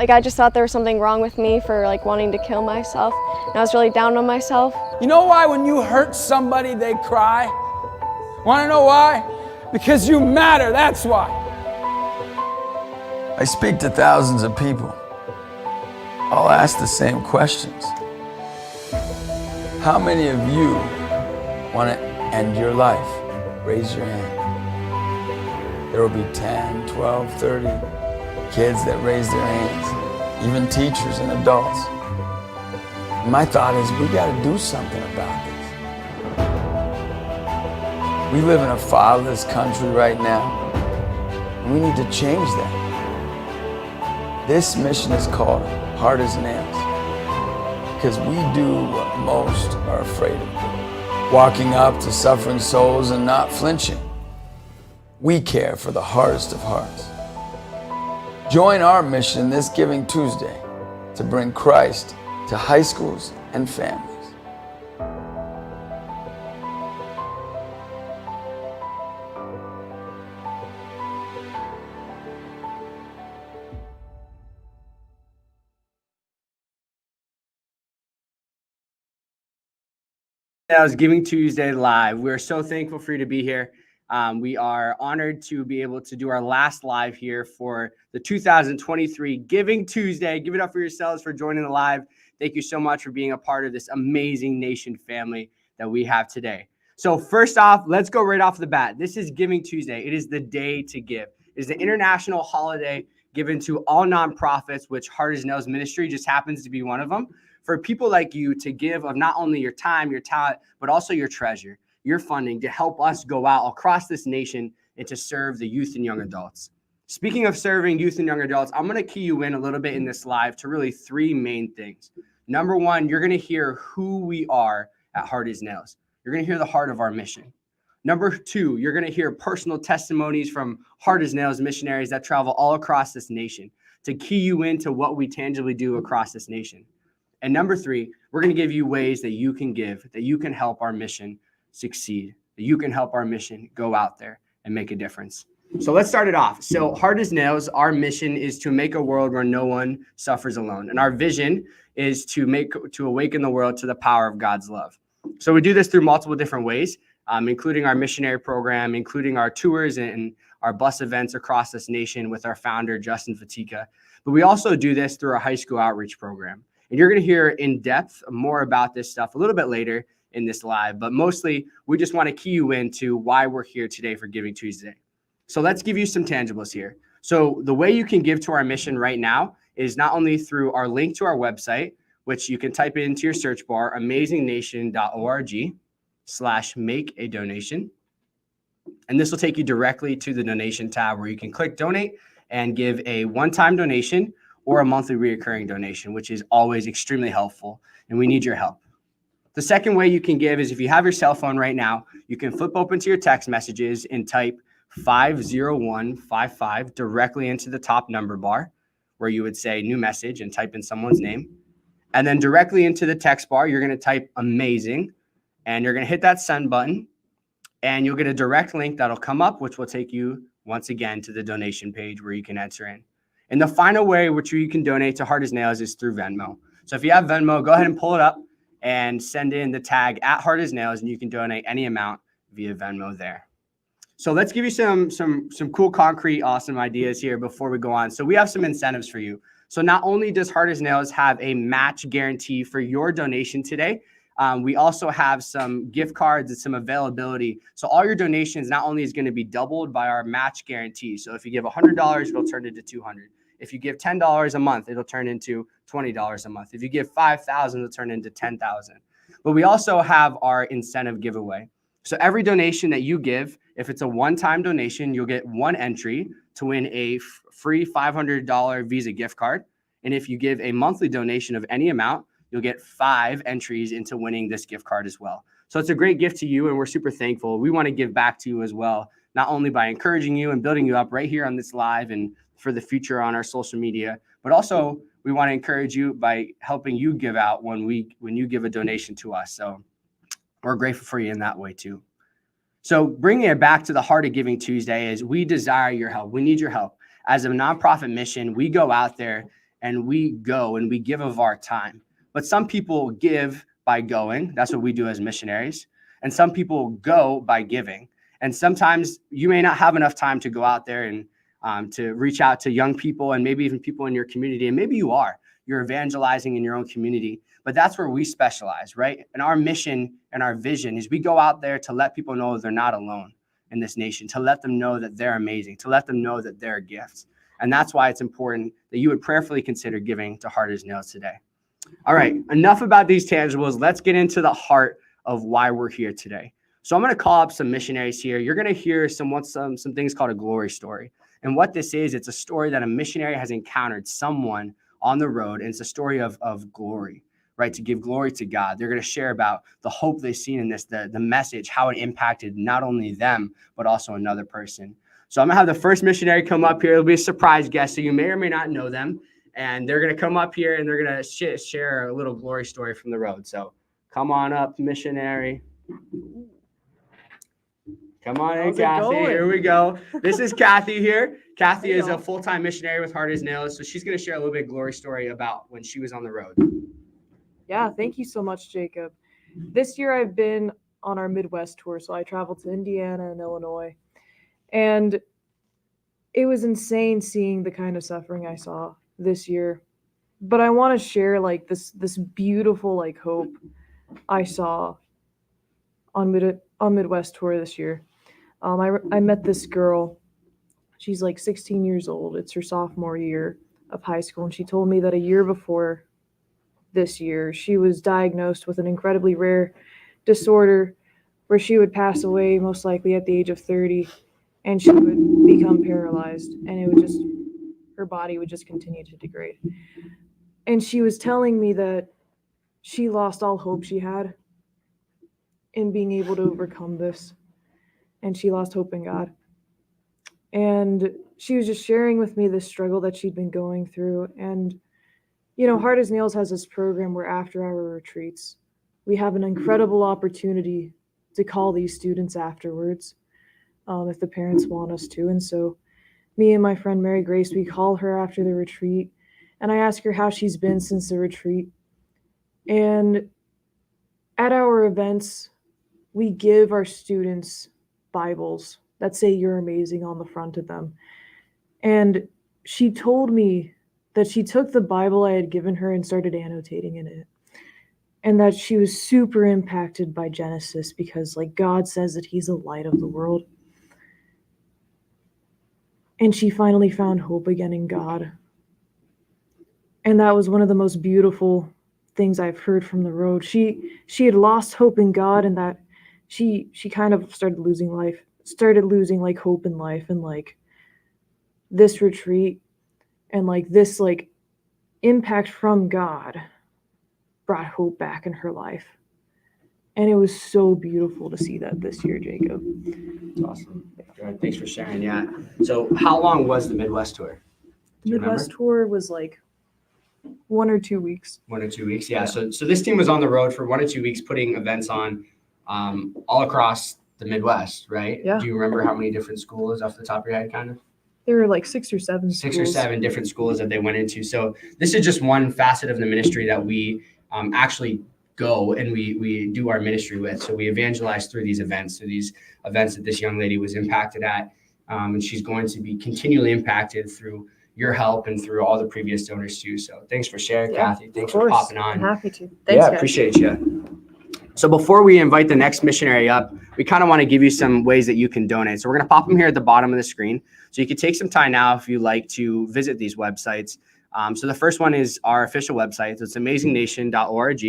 Like, I just thought there was something wrong with me for like wanting to kill myself. And I was really down on myself. You know why when you hurt somebody, they cry? Want to know why? Because you matter, that's why. I speak to thousands of people. I'll ask the same questions. How many of you want to end your life? Raise your hand. There will be 10, 12, 30 kids that raise their hands, even teachers and adults. My thought is we got to do something about this. We live in a fatherless country right now, and we need to change that. This mission is called Hard as Nails, because we do what most are afraid of, walking up to suffering souls and not flinching. We care for the hardest of hearts. Join our mission this Giving Tuesday to bring Christ to high schools and families. That was Giving Tuesday live. We're so thankful for you to be here. We are honored to be able to do our last live here for the 2023 Giving Tuesday. Give it up for yourselves for joining the live. Thank you so much for being a part of this amazing nation family that we have today. So first off, let's go right off the bat. This is Giving Tuesday. It is the day to give. It is the international holiday given to all nonprofits, which Hard as Nails Ministry just happens to be one of them. For people like you to give of not only your time, your talent, but also your treasure, your funding to help us go out across this nation and to serve the youth and young adults. Speaking of serving youth and young adults, I'm going to key you in a little bit in this live to really three main things. Number one, you're going to hear who we are at Hard as Nails. You're going to hear the heart of our mission. Number two, you're going to hear personal testimonies from Hard as Nails missionaries that travel all across this nation to key you into what we tangibly do across this nation. And number three, we're going to give you ways that you can give, that you can help our mission succeed, that you can help our mission go out there and make a difference. So let's start it off. So Hard as Nails, our mission is to make a world where no one suffers alone. And our vision is to awaken the world to the power of God's love. So we do this through multiple different ways, including our missionary program, including our tours and our bus events across this nation with our founder, Justin Fatika. But we also do this through our high school outreach program. And you're going to hear in depth more about this stuff a little bit later in this live, but mostly we just want to key you into why we're here today for Giving Tuesday. So let's give you some tangibles here. So the way you can give to our mission right now is not only through our link to our website, which you can type into your search bar, amazingnation.org/make a donation. And this will take you directly to the donation tab where you can click donate and give a one-time donation or a monthly recurring donation, which is always extremely helpful, and we need your help. The second way you can give is if you have your cell phone right now, you can flip open to your text messages and type 50155 directly into the top number bar where you would say new message and type in someone's name. And then directly into the text bar, you're going to type amazing, and you're going to hit that send button, and you'll get a direct link that'll come up, which will take you once again to the donation page where you can enter in. And the final way which you can donate to Hard as Nails is through Venmo. So if you have Venmo, go ahead and pull it up and send in the tag at Hard as Nails, and you can donate any amount via Venmo there. So let's give you some cool, concrete, awesome ideas here before we go on. So we have some incentives for you. So not only does Hard as Nails have a match guarantee for your donation today, we also have some gift cards and some availability. So all your donations not only is going to be doubled by our match guarantee. So if you give $100, it'll turn into $200. If you give $10 a month, it'll turn into $20 a month. If you give $5,000, it'll turn into $10,000. But we also have our incentive giveaway. So every donation that you give, if it's a one-time donation, you'll get one entry to win a free $500 Visa gift card. And if you give a monthly donation of any amount, you'll get 5 entries into winning this gift card as well. So it's a great gift to you, and we're super thankful. We want to give back to you as well, not only by encouraging you and building you up right here on this live and for the future on our social media, but also we want to encourage you by helping you give out when you give a donation to us. So we're grateful for you in that way too. So bringing it back to the heart of Giving Tuesday is we desire your help. We need your help. As a nonprofit mission, we go out there and we go and we give of our time. But some people give by going. That's what we do as missionaries. And some people go by giving. And sometimes you may not have enough time to go out there and to reach out to young people and maybe even people in your community. And maybe you're evangelizing in your own community, but that's where we specialize, right? And our mission and our vision is we go out there to let people know they're not alone in this nation, to let them know that they're amazing, to let them know that they're gifts. And that's why it's important that you would prayerfully consider giving to Hard as Nails today. All right, enough about these tangibles. Let's get into the heart of why we're here today. So I'm going to call up some missionaries here. You're going to hear some things called a glory story. And what this is, it's a story that a missionary has encountered someone on the road, and it's a story of glory, right? To give glory to God. They're going to share about the hope they've seen in this, the message, how it impacted not only them, but also another person. So I'm going to have the first missionary come up here. It'll be a surprise guest, so you may or may not know them. And they're going to come up here and they're going to share a little glory story from the road. So come on up, missionary. Come on in, Kathy. Here we go. This is Kathy here. Kathy is a full-time missionary with Hard as Nails. So she's going to share a little bit glory story about when she was on the road. Yeah, thank you so much, Jacob. This year I've been on our Midwest tour. So I traveled to Indiana and Illinois. And it was insane seeing the kind of suffering I saw this year. But I want to share like this beautiful like hope I saw on Midwest tour this year. I met this girl. She's like 16 years old. It's her sophomore year of high school. And she told me that a year before this year, she was diagnosed with an incredibly rare disorder where she would pass away most likely at the age of 30, and she would become paralyzed, and her body would just continue to degrade. And she was telling me that she lost all hope she had in being able to overcome this. And she lost hope in God. And she was just sharing with me this struggle that she'd been going through. And, you know, Hard as Nails has this program where after our retreats, we have an incredible opportunity to call these students afterwards, if the parents want us to. And so me and my friend Mary Grace, we call her after the retreat. And I ask her how she's been since the retreat. And at our events, we give our students Bibles that say "You're amazing" on the front of them. And she told me that she took the Bible I had given her and started annotating in it. And that she was super impacted by Genesis because like God says that he's the light of the world. And she finally found hope again in God. And that was one of the most beautiful things I've heard from the road. She had lost hope in God, and that she kind of started losing like hope in life. And like this retreat and like this like impact from God brought hope back in her life. And it was so beautiful to see that this year, Jacob. That's awesome. Good. Thanks for sharing. Yeah. So how long was the Midwest tour? The Midwest tour was like 1 or 2 weeks. 1 or 2 weeks. Yeah. So this team was on the road for 1 or 2 weeks, putting events on all across the Midwest, right? Yeah. Do you remember how many different schools off the top of your head, kind of? There were like 6 or 7 6 or 7 different schools that they went into. So this is just one facet of the ministry that we actually go and we do our ministry with. So we evangelize through these events that this young lady was impacted at. And she's going to be continually impacted through your help and through all the previous donors too. So thanks for sharing, Kathy. Thanks for popping on. I'm happy to. Thanks, guys. Appreciate you. So before we invite the next missionary up, we kind of want to give you some ways that you can donate. So we're going to pop them here at the bottom of the screen. So you can take some time now if you like to visit these websites. So the first one is our official website. So it's amazingnation.org.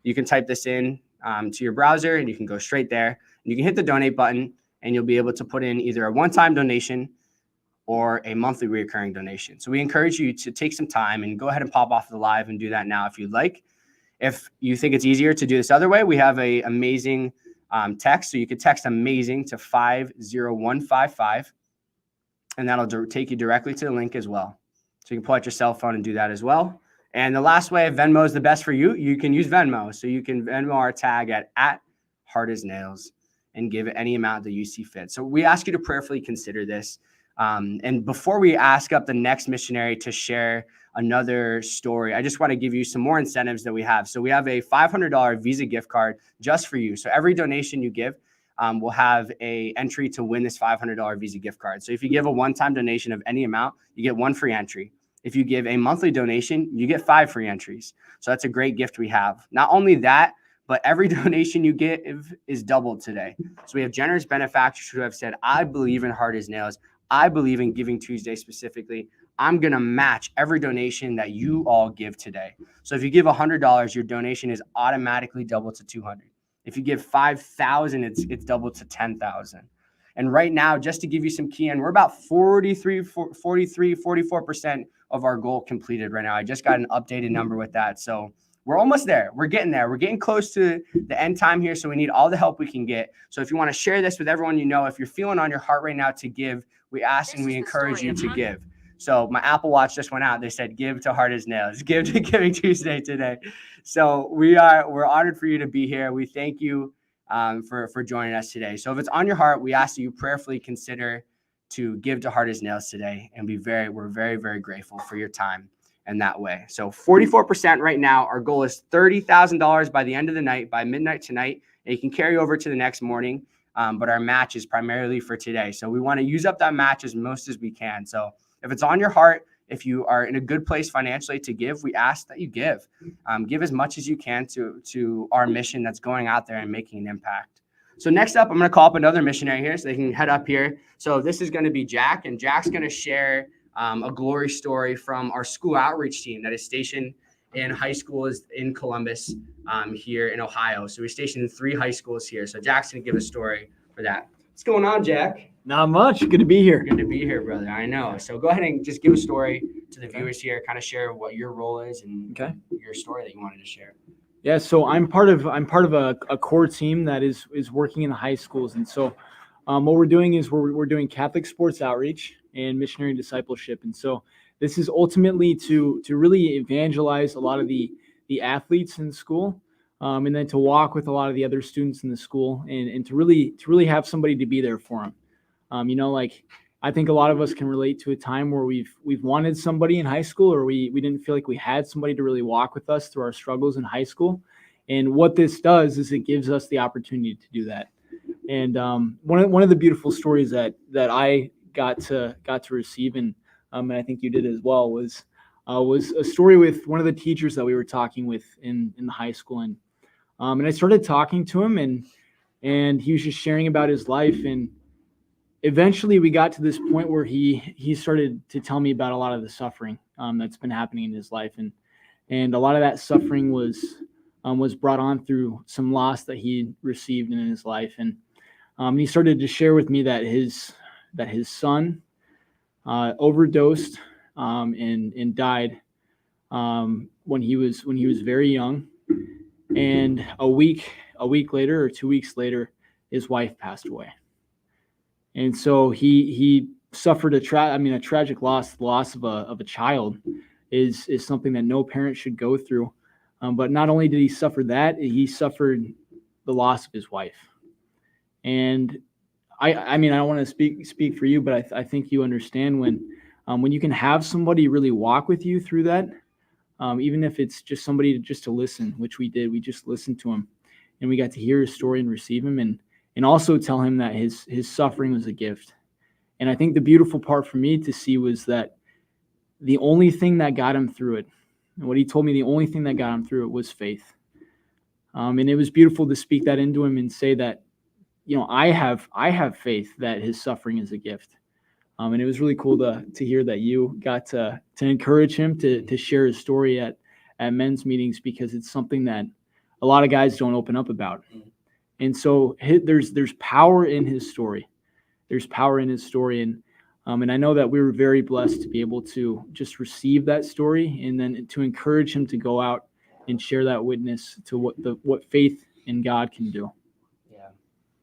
You can type this in to your browser and you can go straight there. And you can hit the donate button and you'll be able to put in either a one-time donation or a monthly recurring donation. So we encourage you to take some time and go ahead and pop off the live and do that now if you'd like. If you think it's easier to do this other way, we have a amazing text. So you can text amazing to 50155 and that'll take you directly to the link as well. So you can pull out your cell phone and do that as well. And the last way, Venmo is the best for you. You can use Venmo. So you can Venmo our tag at Hard as Nails and give it any amount that you see fit. So we ask you to prayerfully consider this. And before we ask up the next missionary to share another story, I just want to give you some more incentives that we have. So we have a $500 Visa gift card just for you. So every donation you give will have a entry to win this $500 Visa gift card. So if you give a one-time donation of any amount, you get 1 free entry. If you give a monthly donation, you get 5 free entries. So that's a great gift we have. Not only that, but every donation you give is doubled today. So we have generous benefactors who have said, I believe in Hard as Nails. I believe in Giving Tuesday specifically. I'm going to match every donation that you all give today. So if you give $100, your donation is automatically doubled to $200. If you give $5,000, it's doubled to $10,000. And right now, just to give you some key in, we're about 44% of our goal completed right now. I just got an updated number with that. So we're almost there. We're getting there. We're getting close to the end time here. So we need all the help we can get. So if you want to share this with everyone you know, if you're feeling on your heart right now to give, we ask and we encourage you to give. So my Apple Watch just went out. They said, give to Hard as Nails. Give to Giving Tuesday today. So we're honored for you to be here. We thank you for joining us today. So if it's on your heart, we ask that you prayerfully consider to give to Hard as Nails today. And we're very, very grateful for your time in that way. So 44% right now. Our goal is $30,000 by the end of the night, by midnight tonight. And you can carry over to the next morning. But our match is primarily for today. So we want to use up that match as most as we can. So if it's on your heart, if you are in a good place financially to give, we ask that you give. Give as much as you can to our mission that's going out there and making an impact. So next up, I'm going to call up another missionary here so they can head up here. So this is going to be Jack, and Jack's going to share a glory story from our school outreach team that is stationed in high schools in Columbus here in Ohio. So we're stationed in 3 high schools here. So Jack's going to give a story for that. What's going on, Jack? Not much. Good to be here. Good to be here, brother. I know. So go ahead and just give a story to the viewers here, kind of share what your role is and your story that you wanted to share. Yeah, so I'm part of a core team that is working in the high schools. And so what we're doing is we're doing Catholic sports outreach and missionary discipleship. And so this is ultimately to really evangelize a lot of the athletes in school, and then to walk with a lot of the other students in the school and to really have somebody to be there for them. I think a lot of us can relate to a time where we've wanted somebody in high school, or we didn't feel like we had somebody to really walk with us through our struggles in high school. And what this does is it gives us the opportunity to do that. And one of the beautiful stories that I got to receive, and I think you did as well, was a story with one of the teachers that we were talking with in the high school. And I started talking to him, and he was just sharing about his life. And eventually we got to this point where he started to tell me about a lot of the suffering that's been happening in his life. And a lot of that suffering was brought on through some loss that he received in his life. And he started to share with me that his son overdosed and died when he was very young. And a week later or 2 weeks later, his wife passed away. And so he suffered a tragic loss. The loss of a child is something that no parent should go through. But not only did he suffer that, he suffered the loss of his wife. And I don't want to speak for you, but I think you understand when you can have somebody really walk with you through that, even if it's just somebody to listen, which we did. We just listened to him, and we got to hear his story and receive him, and also tell him that his suffering was a gift. And I think the beautiful part for me to see was that the only thing that got him through it, and what he told me, the only thing that got him through it was faith. And it was beautiful to speak that into him and say that, I have faith that his suffering is a gift. And it was really cool to hear that you got to encourage him to share his story at men's meetings, because it's something that a lot of guys don't open up about. And so there's power in his story. There's power in his story. And I know that we were very blessed to be able to just receive that story and then to encourage him to go out and share that witness to what faith in God can do. Yeah.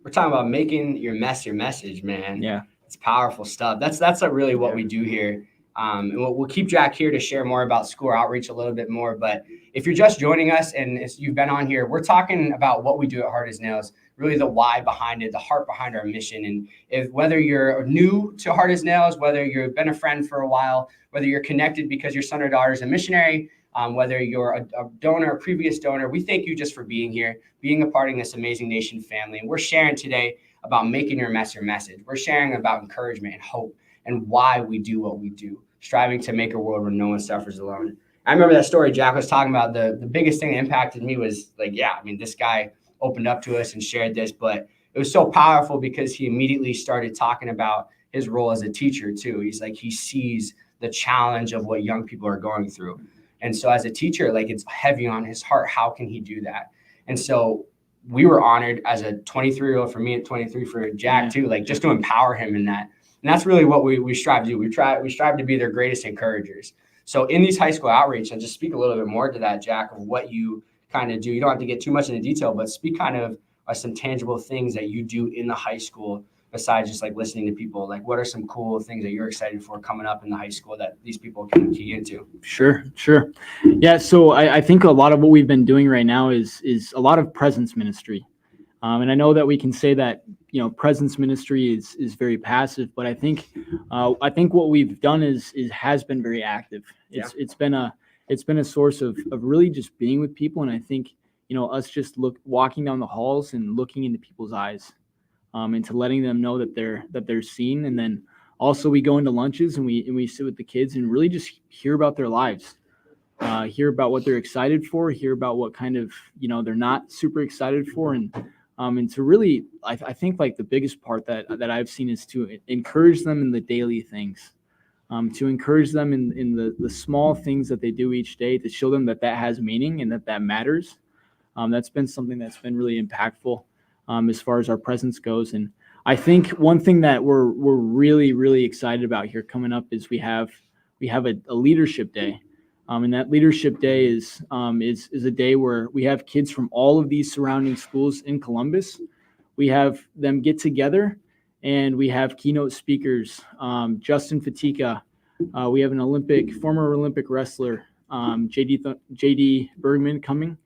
We're talking about making your mess your message, man. Yeah. It's powerful stuff. That's really what we do here. And we'll keep Jack here to share more about school outreach a little bit more. But if you're just joining us and you've been on here, we're talking about what we do at Hard as Nails. really the why behind it, the heart behind our mission. And if whether you're new to Hard as Nails, whether you've been a friend for a while, whether you're connected because your son or daughter is a missionary, whether you're a donor, a previous donor, we thank you just for being here, being a part of this amazing nation family. And we're sharing today about making your mess your message. We're sharing about encouragement and hope and why we do what we do, striving to make a world where no one suffers alone. I remember that story Jack was talking about. The biggest thing that impacted me was like, yeah, I mean, this guy opened up to us and shared this, but it was so powerful because he immediately started talking about his role as a teacher too. He's like, he sees the challenge of what young people are going through. And so as a teacher, like it's heavy on his heart. How can he do that? And so we were honored as a 23-year-old, for me at 23, for Jack too, like just to empower him in that. And that's really what we strive to do. We strive to be their greatest encouragers. So in these high school outreach, and just speak a little bit more to that, Jack, of what you kind of do. You don't have to get too much into detail, but speak kind of some tangible things that you do in the high school besides just like listening to people. Like what are some cool things that you're excited for coming up in the high school that these people can key into? Sure. Yeah. So I think a lot of what we've been doing right now is a lot of presence ministry. And I know that we can say that, you know, presence ministry is very passive, but I think what we've done has been very active. It's been a source of really just being with people. And I think, you know, us just walking down the halls and looking into people's eyes, and to letting them know that they're seen. And then also we go into lunches and we sit with the kids and really just hear about their lives, hear about what they're excited for, hear about what kind of, you know, they're not super excited for. And to really, I think like the biggest part that I've seen is to encourage them in the daily things, to encourage them in the small things that they do each day, to show them that has meaning and that matters. That's been something that's been really impactful as far as our presence goes. And I think one thing that we're really, really excited about here coming up is we have a leadership day. And that leadership day is a day where we have kids from all of these surrounding schools in Columbus. We have them get together and we have keynote speakers. Justin Fatika, we have an former Olympic wrestler, JD Bergman coming,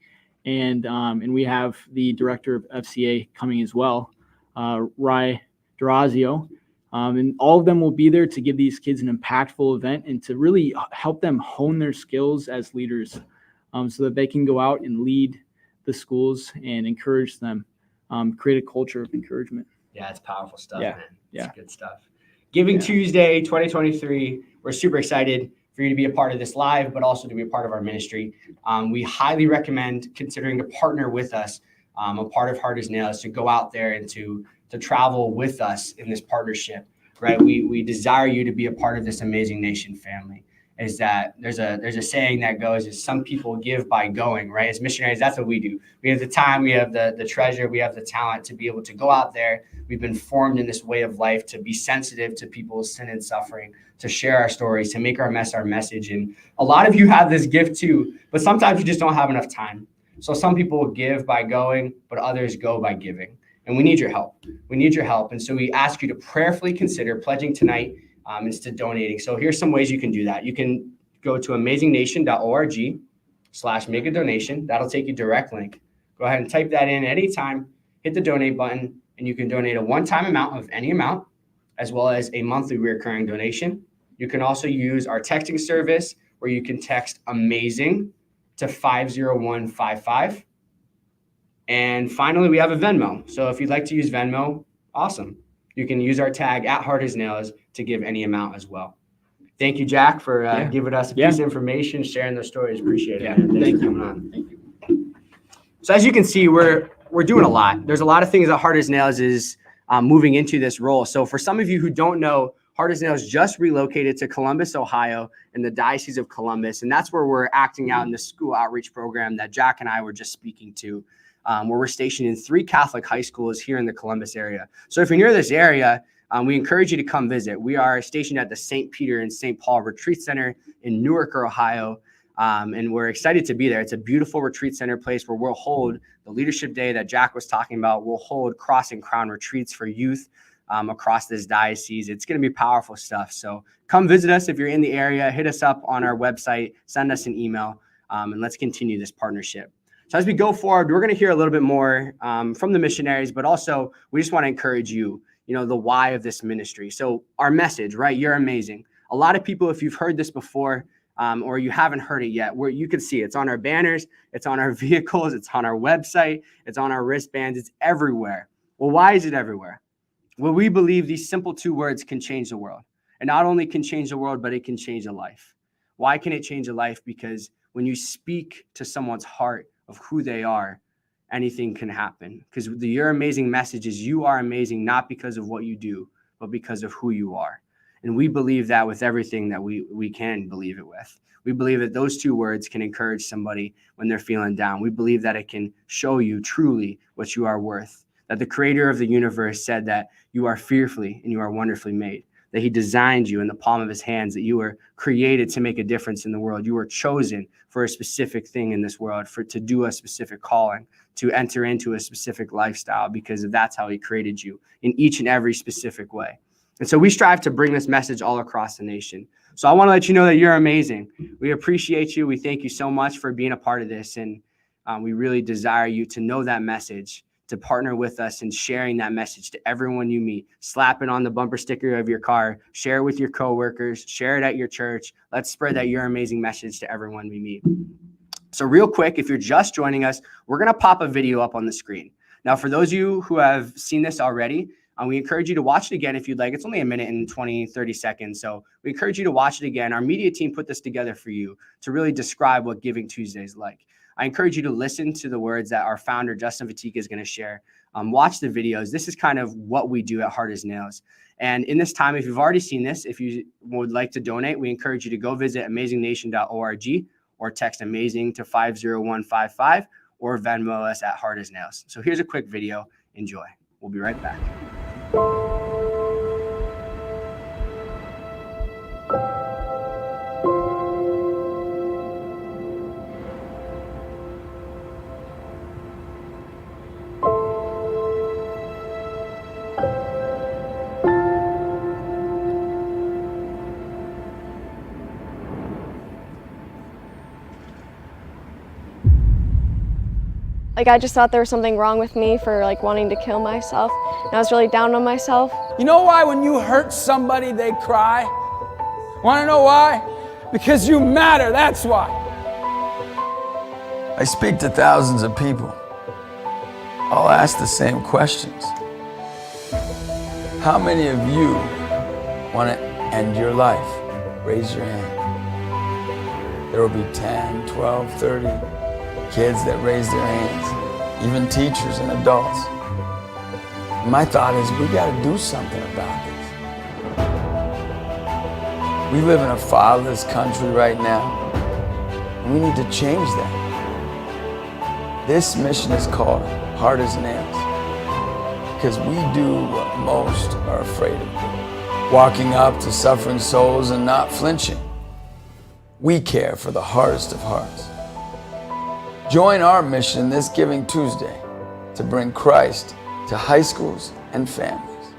and we have the director of FCA coming as well, Rai Durazio. And all of them will be there to give these kids an impactful event and to really help them hone their skills as leaders, so that they can go out and lead the schools and encourage them, create a culture of encouragement. Yeah, it's powerful stuff, Yeah. man. Yeah. It's good stuff. Giving Tuesday 2023, we're super excited for you to be a part of this live, but also to be a part of our ministry. We highly recommend considering to partner with us, a part of Hard as Nails, to go out there and to travel with us in this partnership, right? We desire you to be a part of this amazing nation family. Is that there's a saying that goes, is some people give by going, right? As missionaries, that's what we do. We have the time, we have the treasure, we have the talent to be able to go out there. We've been formed in this way of life to be sensitive to people's sin and suffering, to share our stories, to make our mess our message. And a lot of you have this gift too, but sometimes you just don't have enough time. So some people give by going, but others go by giving. And we need your help. We need your help. And so we ask you to prayerfully consider pledging tonight instead of donating. So here's some ways you can do that. You can go to amazingnation.org/make a donation. That'll take you direct link. Go ahead and type that in anytime, hit the donate button, and you can donate a one-time amount of any amount, as well as a monthly recurring donation. You can also use our texting service where you can text AMAZING to 50155. And finally, we have a Venmo. So if you'd like to use Venmo, awesome. You can use our tag @HardAsNails to give any amount as well. Thank you, Jack, for giving us a piece of information, sharing those stories. Appreciate it. Man. Thanks for coming on. Thank you. So as you can see, we're doing a lot. There's a lot of things that Hard as Nails is moving into this role. So for some of you who don't know, Hard as Nails just relocated to Columbus, Ohio, in the Diocese of Columbus. And that's where we're acting out in the school outreach program that Jack and I were just speaking to. Where we're stationed in 3 Catholic high schools here in the Columbus area. So if you're near this area, we encourage you to come visit. We are stationed at the St. Peter and St. Paul Retreat Center in Newark, Ohio, and we're excited to be there. It's a beautiful retreat center place where we'll hold the leadership day that Jack was talking about. We'll hold cross and crown retreats for youth across this diocese. It's going to be powerful stuff. So come visit us if you're in the area. Hit us up on our website, send us an email, and let's continue this partnership. So as we go forward, we're going to hear a little bit more from the missionaries, but also we just want to encourage you, the why of this ministry. So our message, right? You're amazing. A lot of people, if you've heard this before or you haven't heard it yet, where you can see it's on our banners, it's on our vehicles, it's on our website, it's on our wristbands, it's everywhere. Well, why is it everywhere? Well, we believe these simple 2 words can change the world. And not only can change the world, but it can change a life. Why can it change a life? Because when you speak to someone's heart of who they are, anything can happen. Because your amazing message is you are amazing, not because of what you do, but because of who you are. And we believe that with everything that we can believe it with. We believe that those 2 words can encourage somebody when they're feeling down. We believe that it can show you truly what you are worth. That the creator of the universe said that you are fearfully and you are wonderfully made. That he designed you in the palm of his hands, that you were created to make a difference in the world. You were chosen for a specific thing in this world, to do a specific calling, to enter into a specific lifestyle, because that's how he created you in each and every specific way. And so we strive to bring this message all across the nation. So I want to let you know that you're amazing. We appreciate you. We thank you so much for being a part of this. And we really desire you to know that message, to partner with us in sharing that message to everyone you meet. Slap it on the bumper sticker of your car, share it with your coworkers, share it at your church. Let's spread that your amazing message to everyone we meet. So real quick, if you're just joining us, we're going to pop a video up on the screen. Now, for those of you who have seen this already, we encourage you to watch it again if you'd like. It's only a minute and 20, 30 seconds. So we encourage you to watch it again. Our media team put this together for you to really describe what Giving Tuesday is like. I encourage you to listen to the words that our founder, Justin Vatika, is going to share. Watch the videos. This is kind of what we do at Hard as Nails. And in this time, if you've already seen this, if you would like to donate, we encourage you to go visit amazingnation.org or text amazing to 50155 or Venmo us at Hard as Nails. So here's a quick video. Enjoy. We'll be right back. Like, I just thought there was something wrong with me for wanting to kill myself. And I was really down on myself. You know why when you hurt somebody, they cry? Want to know why? Because you matter, that's why. I speak to thousands of people. I'll ask the same questions. How many of you want to end your life? Raise your hand. There will be 10, 12, 30 kids that raise their hands, even teachers and adults. My thought is we got to do something about this. We live in a fatherless country right now, and we need to change that. This mission is called Hard as Nails, because we do what most are afraid of. Walking up to suffering souls and not flinching. We care for the hardest of hearts. Join our mission this Giving Tuesday to bring Christ to high schools and families.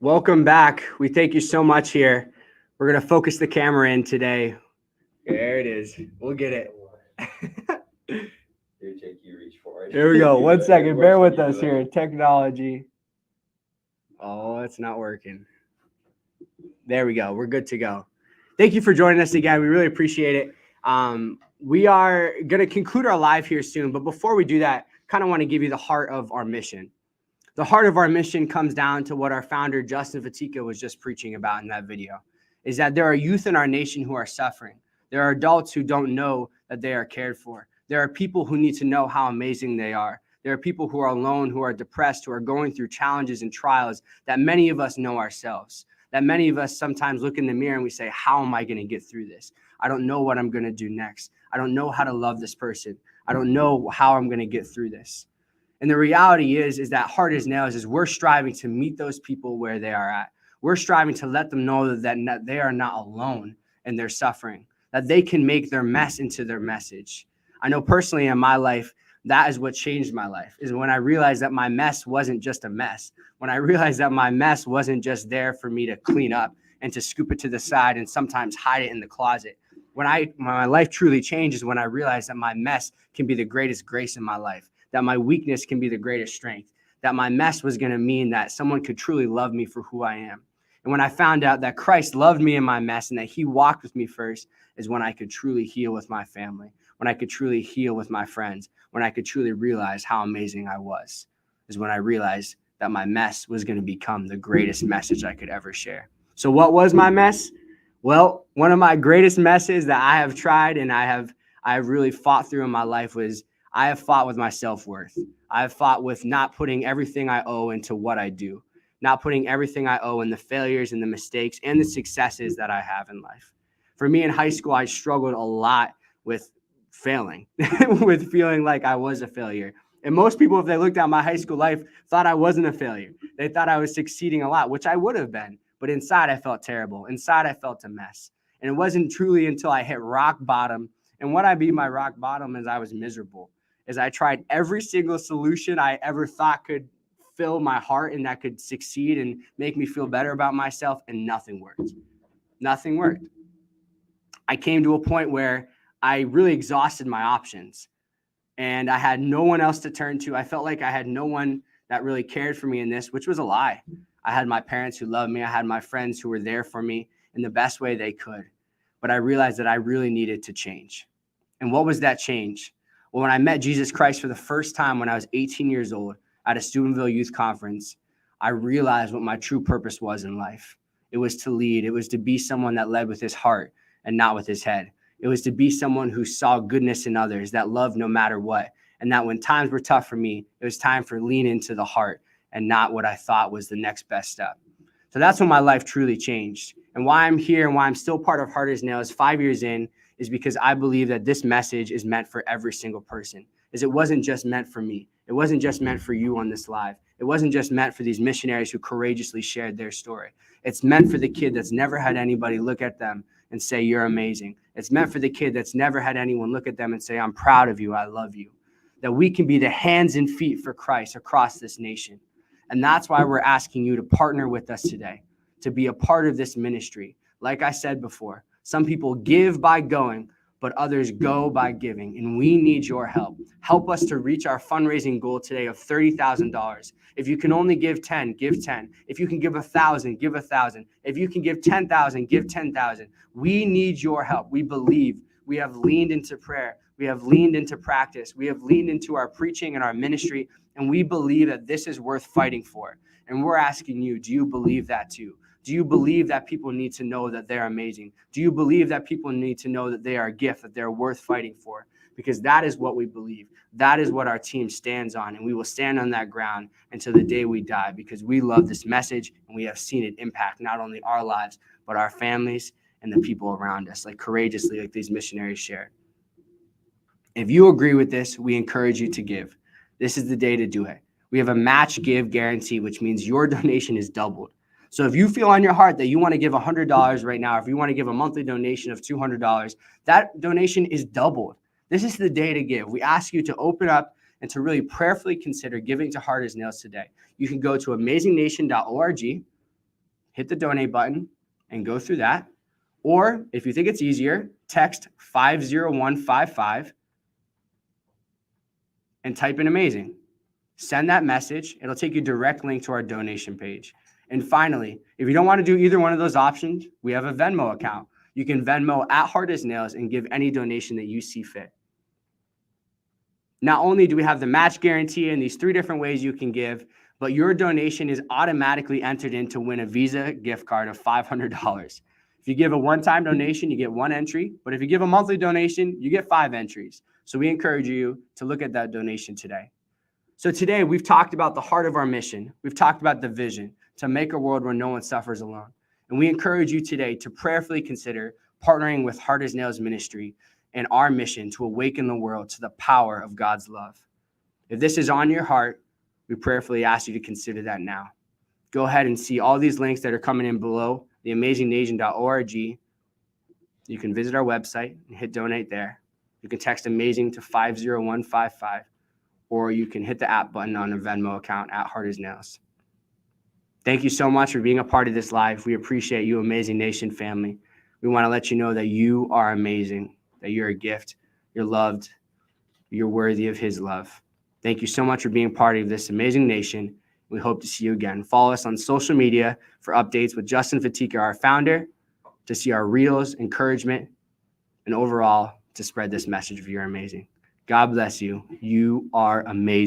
Welcome back. We thank you so much here. We're going to focus the camera in today. There it is. We'll get it. Here we go. 1 second. Bear with us here. Technology. Oh, it's not working. There we go. We're good to go. Thank you for joining us again. We really appreciate it. We are going to conclude our live here soon. But before we do that, kind of want to give you the heart of our mission. The heart of our mission comes down to what our founder, Justin Vatika, was just preaching about in that video, is that there are youth in our nation who are suffering. There are adults who don't know that they are cared for. There are people who need to know how amazing they are. There are people who are alone, who are depressed, who are going through challenges and trials that many of us know ourselves, that many of us sometimes look in the mirror and we say, how am I going to get through this? I don't know what I'm going to do next. I don't know how to love this person. I don't know how I'm going to get through this. And the reality is that Hard as Nails is we're striving to meet those people where they are at. We're striving to let them know that they are not alone in their suffering, that they can make their mess into their message. I know personally in my life, That is what changed my life, is when I realized that my mess wasn't just a mess. When I realized that my mess wasn't just there for me to clean up and to scoop it to the side and sometimes hide it in the closet. When my life truly changed is when I realized that my mess can be the greatest grace in my life, that my weakness can be the greatest strength, that my mess was going to mean that someone could truly love me for who I am. And when I found out that Christ loved me in my mess and that he walked with me first, is when I could truly heal with my family, when I could truly heal with my friends, when I could truly realize how amazing I was, is when I realized that my mess was going to become the greatest message I could ever share. So what was my mess? Well, one of my greatest messes that I have tried and I have really fought through in my life was I have fought with my self-worth. I have fought with not putting everything I owe into what I do, not putting everything I owe in the failures and the mistakes and the successes that I have in life. For me in high school, I struggled a lot with failing, with feeling like I was a failure. And most people, if they looked at my high school life, thought I wasn't a failure. They thought I was succeeding a lot, which I would have been. But inside, I felt terrible. Inside, I felt a mess. And it wasn't truly until I hit rock bottom. And what I mean by rock bottom is I was miserable. As I tried every single solution I ever thought could fill my heart and that could succeed and make me feel better about myself, and nothing worked. Nothing worked. I came to a point where I really exhausted my options and I had no one else to turn to. I felt like I had no one that really cared for me in this, which was a lie. I had my parents who loved me. I had my friends who were there for me in the best way they could. But I realized that I really needed to change. And what was that change? Well, when I met Jesus Christ for the first time when I was 18 years old at a Steubenville Youth Conference, I realized what my true purpose was in life. It was to lead. It was to be someone that led with his heart and not with his head. It was to be someone who saw goodness in others, that loved no matter what. And that when times were tough for me, it was time for lean into the heart and not what I thought was the next best step. So that's when my life truly changed. And why I'm here and why I'm still part of Hard as Nails 5 years in is because I believe that this message is meant for every single person. Is it wasn't just meant for me. It wasn't just meant for you on this live. It wasn't just meant for these missionaries who courageously shared their story. It's meant for the kid that's never had anybody look at them and say, you're amazing. It's meant for the kid that's never had anyone look at them and say, I'm proud of you. I love you. That we can be the hands and feet for Christ across this nation. And that's why we're asking you to partner with us today, to be a part of this ministry. Like I said before, some people give by going, but others go by giving. And we need your help. Help us to reach our fundraising goal today of $30,000. If you can only give 10, give 10. If you can give 1,000, give 1,000. If you can give 10,000, give 10,000. We need your help. We believe. We have leaned into prayer. We have leaned into practice. We have leaned into our preaching and our ministry. And we believe that this is worth fighting for. And we're asking you, do you believe that too? Do you believe that people need to know that they're amazing? Do you believe that people need to know that they are a gift, that they're worth fighting for? Because that is what we believe. That is what our team stands on. And we will stand on that ground until the day we die, because we love this message and we have seen it impact not only our lives, but our families and the people around us, like courageously, like these missionaries shared. If you agree with this, we encourage you to give. This is the day to do it. We have a match give guarantee, which means your donation is doubled. So if you feel on your heart that you want to give $100 right now, if you want to give a monthly donation of $200, that donation is doubled. This is the day to give. We ask you to open up and to really prayerfully consider giving to Hard as Nails today. You can go to amazingnation.org, hit the donate button, and go through that. Or if you think it's easier, text 50155 and type in amazing. Send that message. It'll take you a direct link to our donation page. And finally, if you don't want to do either one of those options, we have a Venmo account. You can Venmo at Hard as Nails and give any donation that you see fit. Not only do we have the match guarantee in these 3 different ways you can give, but your donation is automatically entered in to win a Visa gift card of $500. If you give a one-time donation, you get 1 entry. But if you give a monthly donation, you get 5 entries. So we encourage you to look at that donation today. So today we've talked about the heart of our mission. We've talked about the vision to make a world where no one suffers alone. And we encourage you today to prayerfully consider partnering with Hard as Nails Ministry and our mission to awaken the world to the power of God's love. If this is on your heart, we prayerfully ask you to consider that now. Go ahead and see all these links that are coming in below, theamazingnation.org. You can visit our website and hit donate there. You can text amazing to 50155, or you can hit the app button on a Venmo account at Hard as Nails. Thank you so much for being a part of this live. We appreciate you, Amazing Nation family. We want to let you know that you are amazing, that you're a gift, you're loved, you're worthy of his love. Thank you so much for being part of this amazing nation. We hope to see you again. Follow us on social media for updates with Justin Fatika, our founder, to see our reels, encouragement, and overall to spread this message of you're amazing. God bless you. You are amazing.